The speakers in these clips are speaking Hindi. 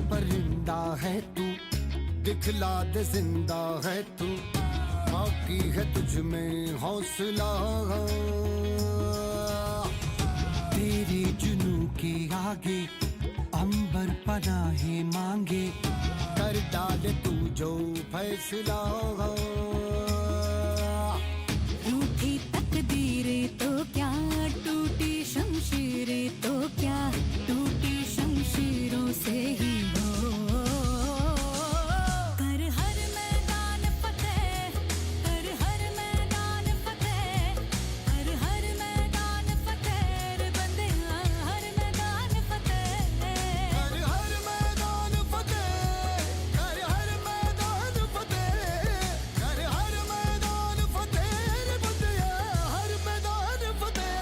परिंदा है तू, दिखला दे जिंदा है तू, बाकी है तुझ में हौसला। तेरे जुनू के आगे अंबर पनाहे मांगे, कर डाले तू जो फैसला। रूठी तकदीरें तो क्या, टूटी शमशीरें तो क्या, टूटी शमशीरों से ही हो। कर हर मैदान फतेह, कर हर मैदान फतेह, कर हर मैदान फतेह रे बंदिया, हर मैदान फतेह। कर हर मैदान फतेह, कर हर मैदान फतेह, कर हर मैदान फतेह रे बंदिया, हर मैदान फतेह।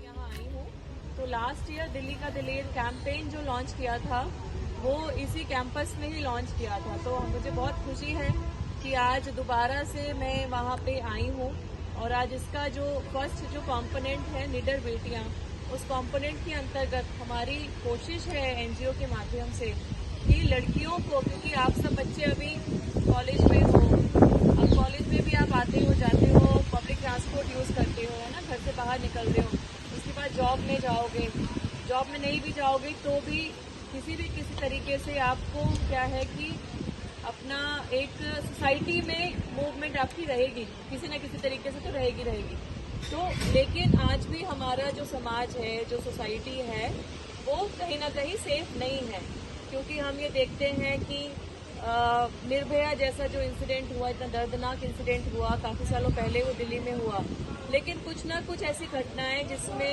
यहाँ आई हूँ तो लास्ट ईयर दिल्ली का दिलेर कैंपेन जो लॉन्च किया था वो इसी कैंपस में ही लॉन्च किया था। तो मुझे बहुत खुशी है कि आज दोबारा से मैं वहाँ पे आई हूँ और आज इसका जो फर्स्ट जो कंपोनेंट है निडर बेटियाँ, उस कंपोनेंट के अंतर्गत हमारी कोशिश है एनजीओ के माध्यम से कि लड़कियों को, क्योंकि आप सब बच्चे अभी कॉलेज में हो, अब कॉलेज में भी आप आते हो जाते हो, पब्लिक ट्रांसपोर्ट यूज़ करते हो, है ना, घर से बाहर निकल रहे हो, उसके बाद जॉब में जाओगे, जॉब में नहीं भी जाओगे तो भी किसी तरीके से आपको क्या है कि अपना एक सोसाइटी में मूवमेंट आपकी रहेगी, किसी न किसी तरीके से तो रहेगी। तो लेकिन आज भी हमारा जो समाज है, जो सोसाइटी है, वो कहीं ना कहीं सेफ नहीं है, क्योंकि हम ये देखते हैं कि निर्भया जैसा जो इंसिडेंट हुआ, इतना दर्दनाक इंसिडेंट हुआ, काफ़ी सालों पहले वो दिल्ली में हुआ, लेकिन कुछ ना कुछ ऐसी घटनाएं जिसमें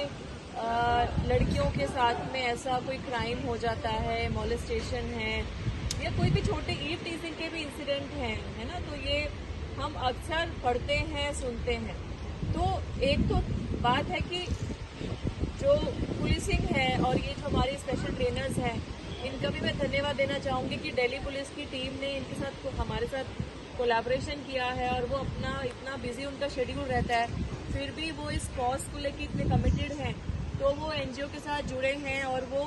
लड़कियों के साथ में ऐसा कोई क्राइम हो जाता है, मॉलेस्टेशन है या कोई भी छोटे ईव टीजिंग के भी इंसिडेंट हैं, है ना, तो ये हम अक्सर पढ़ते हैं, सुनते हैं। तो एक तो बात है कि जो पुलिसिंग है और ये जो हमारे स्पेशल ट्रेनर्स हैं, इनका भी मैं धन्यवाद देना चाहूँगी कि दिल्ली पुलिस की टीम ने इनके साथ हमारे साथ कोलैबोरेशन किया है और वो अपना इतना बिजी उनका शेड्यूल रहता है, फिर भी वो इस कॉज को लेकर इतने कमिटेड हैं, तो वो एनजीओ के साथ जुड़े हैं और वो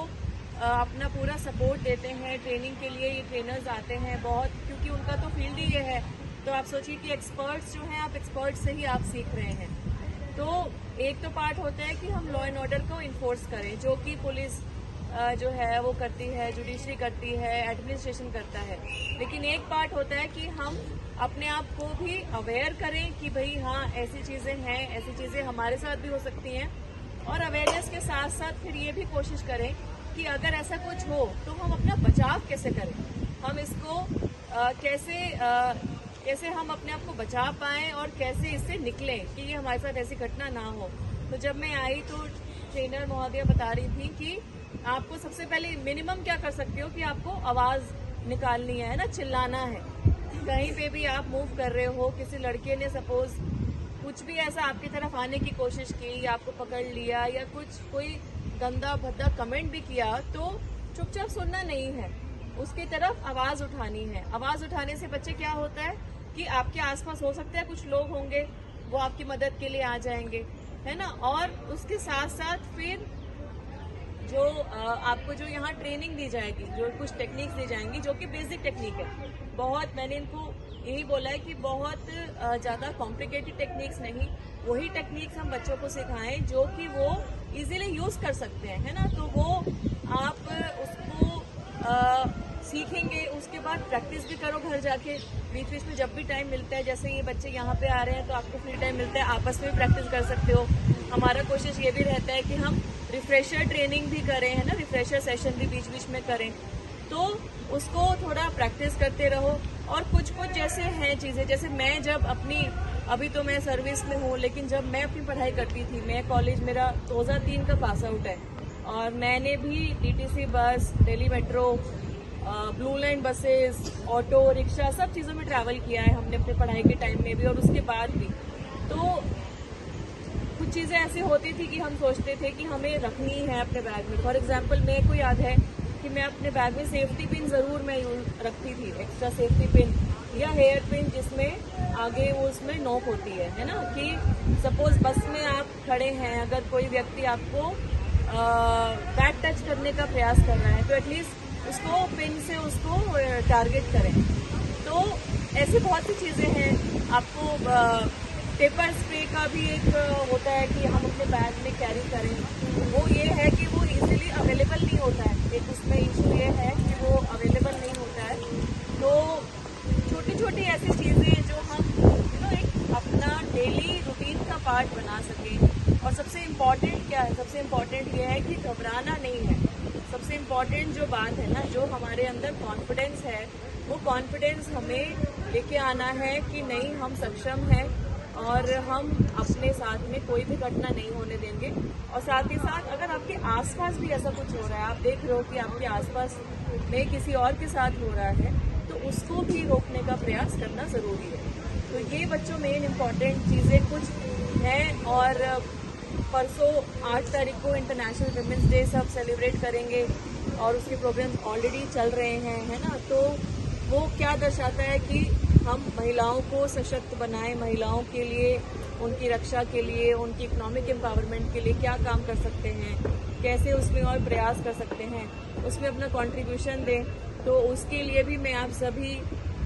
अपना पूरा सपोर्ट देते हैं। ट्रेनिंग के लिए ये ट्रेनर्स आते हैं बहुत, क्योंकि उनका तो फील्ड ही ये है। तो आप सोचिए कि एक्सपर्ट्स जो हैं, आप एक्सपर्ट्स से ही आप सीख रहे हैं। तो एक तो पार्ट होता है कि हम लॉ एंड ऑर्डर को इन्फोर्स करें, जो कि पुलिस जो है वो करती है, जुडिशरी करती है, एडमिनिस्ट्रेशन करता है, लेकिन एक पार्ट होता है कि हम अपने आप को भी अवेयर करें कि भाई हाँ, ऐसी चीज़ें हैं, ऐसी चीज़ें हमारे साथ भी हो सकती हैं, और अवेयरनेस के साथ साथ फिर ये भी कोशिश करें कि अगर ऐसा कुछ हो तो हम अपना बचाव कैसे करें, हम इसको कैसे हम अपने आप को बचा पाएं और कैसे इससे निकलें कि ये हमारे साथ ऐसी घटना ना हो। तो जब मैं आई तो ट्रेनर महोदया बता रही थी कि आपको सबसे पहले मिनिमम क्या कर सकते हो कि आपको आवाज़ निकालनी है ना, चिल्लाना है। कहीं पे भी आप मूव कर रहे हो, किसी लड़के ने सपोज कुछ भी ऐसा आपकी तरफ आने की कोशिश की या आपको पकड़ लिया या कोई गंदा भद्दा कमेंट भी किया, तो चुपचाप सुनना नहीं है, उसकी तरफ आवाज़ उठानी है। आवाज़ उठाने से बच्चे क्या होता है कि आपके आसपास हो सकता है कुछ लोग होंगे, वो आपकी मदद के लिए आ जाएंगे, है ना। और उसके साथ साथ फिर जो आपको जो यहाँ ट्रेनिंग दी जाएगी, जो कुछ टेक्निक्स दी जाएंगी, जो कि बेसिक टेक्निक है, बहुत मैंने इनको यही बोला है कि बहुत ज़्यादा कॉम्प्लिकेटेड टेक्निक्स नहीं, वही टेक्निक्स हम बच्चों को सिखाएं जो कि वो इजीली यूज़ कर सकते हैं, है ना। तो वो आप उसको सीखेंगे, उसके बाद प्रैक्टिस भी करो घर जाके, बीच बीच में जब भी टाइम मिलता है, जैसे ये बच्चे यहाँ पे आ रहे हैं तो आपको फ्री टाइम मिलता है, आपस में भी प्रैक्टिस कर सकते हो। हमारा कोशिश ये भी रहता है कि हम रिफ्रेशर ट्रेनिंग भी करें, है ना, रिफ्रेशर सेशन भी बीच बीच में करें, तो उसको थोड़ा प्रैक्टिस करते रहो। और कुछ जैसे हैं चीज़ें, जैसे मैं जब अभी तो मैं सर्विस में हूँ, लेकिन जब मैं अपनी पढ़ाई करती थी, मैं कॉलेज मेरा 2003 का पास आउट है, और मैंने भी DTC bus, Delhi metro, blue line buses, auto rickshaw, सब चीज़ों में ट्रैवल किया है हमने अपने पढ़ाई के टाइम में भी और उसके बाद भी। तो कुछ चीज़ें ऐसी होती थी कि हम सोचते थे कि हमें रखनी है अपने बैग में। फॉर एग्जांपल मेरे को याद है कि कि मैं अपने बैग में सेफ्टी पिन जरूर मैं रखती थी, एक्स्ट्रा सेफ्टी पिन या हेयर पिन जिसमें आगे वो उसमें नोक होती है ना, कि सपोज बस में आप खड़े हैं, अगर कोई व्यक्ति आपको बैक टच करने का प्रयास कर रहा है तो एटलीस्ट उसको पिन से उसको टारगेट करें। तो ऐसी बहुत सी चीज़ें हैं। आपको पेपर स्प्रे का भी एक होता है कि हम अपने बैग में कैरी करें, वो ये है कि वो इजीली अवेलेबल नहीं होता है, एक उसमें इशू ये है कि वो अवेलेबल नहीं होता है। तो छोटी छोटी ऐसी चीज़ें जो हम एक अपना डेली रूटीन का पार्ट बना सकें। और सबसे इम्पॉर्टेंट क्या है, सबसे इम्पॉर्टेंट ये है कि घबराना नहीं है। सबसे इम्पॉर्टेंट जो बात है ना, जो हमारे अंदर कॉन्फिडेंस है, वो कॉन्फिडेंस हमें लेके आना है कि नहीं, हम सक्षम हैं और हम अपने साथ में कोई भी घटना नहीं होने देंगे। और साथ ही साथ अगर आपके आसपास भी ऐसा कुछ हो रहा है, आप देख रहे हो कि आपके आसपास में किसी और के साथ हो रहा है, तो उसको भी रोकने का प्रयास करना ज़रूरी है। तो ये बच्चों मेन इम्पॉर्टेंट चीज़ें कुछ हैं। और परसों 8 तारीख को इंटरनेशनल वुमेंस डे सब सेलिब्रेट करेंगे और उसके प्रोग्राम्स ऑलरेडी चल रहे हैं, है ना। तो वो क्या दर्शाता है कि हम महिलाओं को सशक्त बनाएं, महिलाओं के लिए, उनकी रक्षा के लिए, उनकी इकोनॉमिक एम्पावरमेंट के लिए क्या काम कर सकते हैं, कैसे उसमें और प्रयास कर सकते हैं, उसमें अपना कंट्रीब्यूशन दें। तो उसके लिए भी मैं आप सभी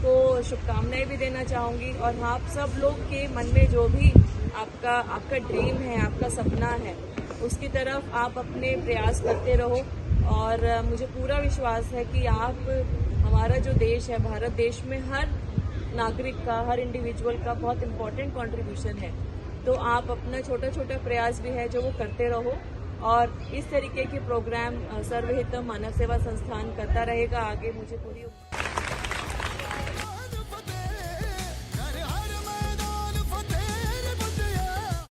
को शुभकामनाएं भी देना चाहूँगी। और आप सब लोग के मन में जो भी आपका ड्रीम है, आपका सपना है, उसकी तरफ आप अपने प्रयास करते रहो। और मुझे पूरा विश्वास है कि आप, हमारा जो देश है, भारत देश में हर नागरिक का, हर इंडिविजुअल का बहुत इम्पोर्टेंट कंट्रीब्यूशन है। तो आप अपना छोटा छोटा प्रयास भी है जो वो करते रहो। और इस तरीके के प्रोग्राम सर्वहितम मानव सेवा संस्थान करता रहेगा आगे, मुझे पूरी